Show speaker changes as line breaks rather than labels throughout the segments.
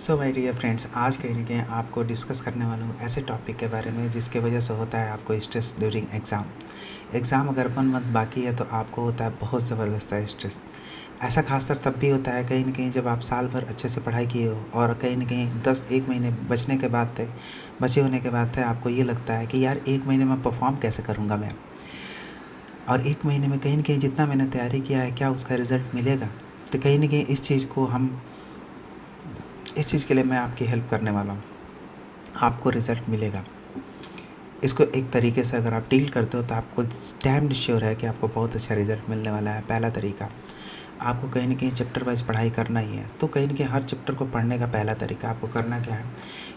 So my dear friends, आज कहीं न कहीं आपको डिस्कस करने वाला हूँ ऐसे टॉपिक के बारे में जिसकी वजह से होता है आपको स्ट्रेस ड्यूरिंग एग्ज़ाम अगर 1 मंथ बाकी है तो आपको होता है बहुत ज़बरदस्त है स्ट्रेस। ऐसा खासकर तब भी होता है कहीं न कहीं जब आप साल भर अच्छे से पढ़ाई किए हो और कहीं न कहीं 1 महीने बचे होने के बाद थे आपको ये लगता है कि यार 1 महीने में परफ़ॉर्म कैसे करूँगा मैं? और 1 महीने में कहीं न कहीं जितना मैंने तैयारी किया है क्या उसका रिज़ल्ट मिलेगा? तो कहीं न कहीं इस चीज़ के लिए मैं आपकी हेल्प करने वाला हूँ। आपको रिज़ल्ट मिलेगा। इसको एक तरीके से अगर आप डील करते हो तो आपको डैम्ड श्योर है कि आपको बहुत अच्छा रिज़ल्ट मिलने वाला है। पहला तरीका, आपको कहीं न कहीं चैप्टर वाइज़ पढ़ाई करना ही है। तो कहीं न कहीं हर चैप्टर को पढ़ने का पहला तरीका आपको करना क्या है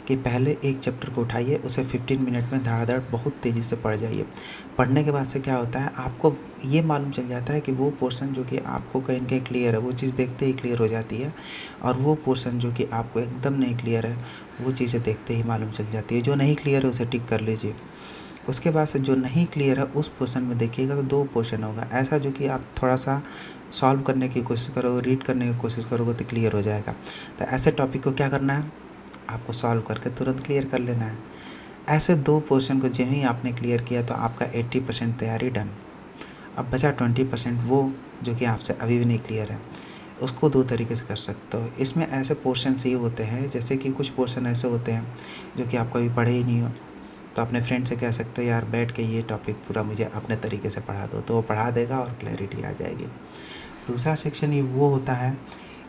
कि पहले एक चैप्टर को उठाइए, उसे 15 मिनट में धड़ाधड़ बहुत तेज़ी से पढ़ जाइए। पढ़ने के बाद से क्या होता है, आपको ये मालूम चल जाता है कि वो पोर्शन जो कि आपको कहीं न कहीं क्लियर है, वो चीज़ देखते ही क्लियर हो जाती है। और वो पोर्शन जो कि आपको एकदम नहीं क्लियर है, वो चीज़ें देखते ही मालूम चल जाती है। जो नहीं क्लियर है उसे टिक कर लीजिए। उसके बाद से जो नहीं क्लियर है उस पोर्शन में देखिएगा तो 2 पोर्शन होगा ऐसा जो कि आप थोड़ा-सा सॉल्व करने की कोशिश करोगे, रीड करने की कोशिश करोगे तो क्लियर हो जाएगा। तो ऐसे टॉपिक को क्या करना है, आपको सॉल्व करके तुरंत क्लियर कर लेना है। ऐसे 2 पोर्शन को जब ही आपने क्लियर किया तो आपका 80% तैयारी डन। अब बचा 20% वो जो कि आपसे अभी भी नहीं क्लियर है। उसको 2 तरीके से कर सकते हो। इसमें ऐसे पोर्शन्स ये होते हैं जैसे कि कुछ पोर्शन ऐसे होते हैं जो कि आप कभी पढ़े ही नहीं हो, तो अपने फ्रेंड से कह सकते हो यार बैठ के ये टॉपिक पूरा मुझे अपने तरीके से पढ़ा दो, तो वो पढ़ा देगा और क्लैरिटी आ जाएगी। दूसरा सेक्शन ये वो होता है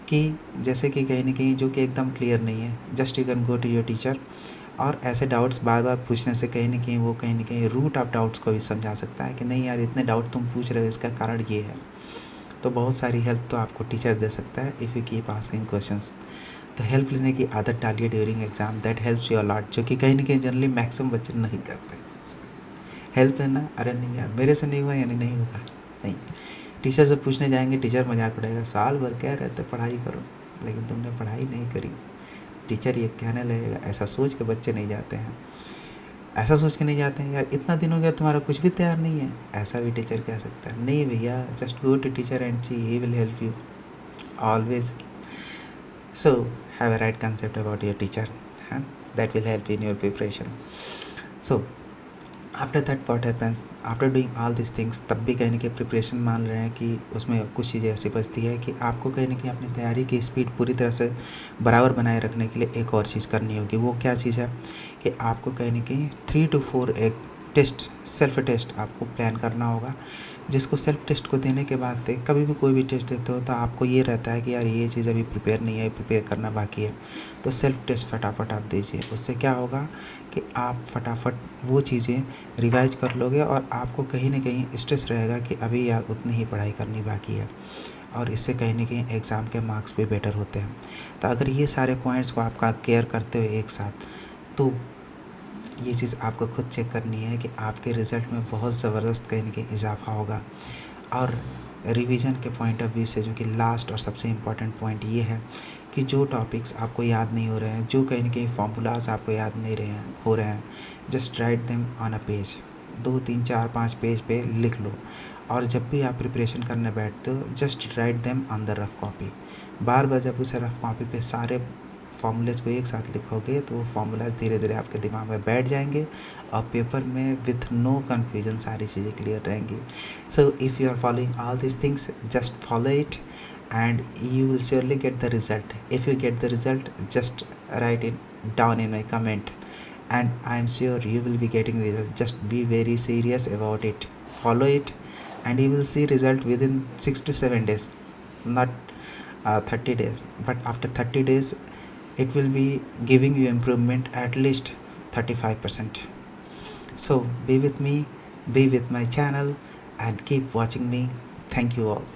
कि जैसे कि कहीं न कहीं जो कि एकदम क्लियर नहीं है, just you can go to your teacher और ऐसे डाउट्स बार-बार पूछने से कहीं न कहीं रूट ऑफ डाउट्स को भी समझा सकता है कि नहीं यार इतने डाउट तुम पूछ रहे हो इसका कारण ये है। तो बहुत सारी हेल्प तो आपको टीचर दे सकता है if you keep asking questions. तो हेल्प लेने की आदत डालिए during exam, that helps you a lot, जो कि कहीं न कहीं जनरली मैक्सिमम बच्चे नहीं करते। हेल्प लेना, अरे नहीं यार मेरे से नहीं हुआ यानी नहीं होगा, नहीं। टीचर से पूछने जाएंगे, टीचर मजाक उड़ाएगा, साल भर कह रहे थे पढ़ाई करो लेकिन तुमने पढ़ाई नहीं करी। टीचर ये कहने लगेगा, ऐसा सोच के बच्चे नहीं जाते हैं। ऐसा सोच के नहीं जाते हैं यार इतना दिन हो गया तुम्हारा कुछ भी तैयार नहीं है, ऐसा भी टीचर कह सकता है। नहीं भैया, just go to teacher and see, he will help you always. So have a right concept about your teacher, huh? That will help in your preparation. So after that what happens, after doing all this things, तब भी कहीं न कहीं preparation मान रहे हैं कि उसमें कुछ चीज़ें ऐसी बचती है कि आपको कहीं न कहीं अपनी तैयारी की स्पीड पूरी तरह से बराबर बनाए रखने के लिए एक और चीज़ करनी होगी। वो क्या चीज़ है कि आपको कहीं न कहीं 3 to 4 एक टेस्ट, सेल्फ टेस्ट आपको प्लान करना होगा, जिसको सेल्फ टेस्ट को देने के बाद से कभी भी कोई भी टेस्ट देते हो तो आपको ये रहता है कि यार ये चीज़ अभी प्रिपेयर नहीं है, प्रिपेयर करना बाकी है, तो सेल्फ टेस्ट फटाफट आप दीजिए। उससे क्या होगा कि आप फटाफट वो चीज़ें रिवाइज कर लोगे और आपको कहीं न कहीं स्ट्रेस रहेगा कि अभी यार उतनी ही पढ़ाई करनी बाकी है, और इससे कहीं न कहीं एग्ज़ाम के मार्क्स भी बेटर होते हैं। तो अगर ये सारे पॉइंट्स को आपका केयर करते हुए एक साथ, तो ये चीज़ आपको खुद चेक करनी है कि आपके रिज़ल्ट में बहुत ज़बरदस्त कहीं न कहीं इजाफ़ा होगा। और रिवीजन के पॉइंट ऑफ व्यू से जो कि लास्ट और सबसे इम्पॉर्टेंट पॉइंट ये है कि जो टॉपिक्स आपको याद नहीं हो रहे हैं, जो कहीं न कहीं फॉर्मूलाज़ आपको याद नहीं हो रहे हैं, just write them on a page. 2, 3, 4, 5 page पे लिख लो, और जब भी आप प्रिपरेशन करने बैठते हो just write them on the rough copy. बार-बार जब उस रफ़ कॉपी पे सारे फॉर्मूलेज़ को एक साथ लिखोगे तो वो फॉर्मूलाज़ धीरे-धीरे आपके दिमाग में बैठ जाएंगे और पेपर में विथ नो कन्फ्यूजन सारी चीज़ें क्लियर रहेंगी। So if you are following all these things, just follow it and you will surely get the result. If you get the result, just write it down in my comment, and I am sure you will be getting result. Just be very serious about it. Follow it and you will see result within 6 to 7 days, not 30 days, but after 30 days it will be giving you improvement at least 35%. So be with me, be with my channel, and keep watching me. Thank you all.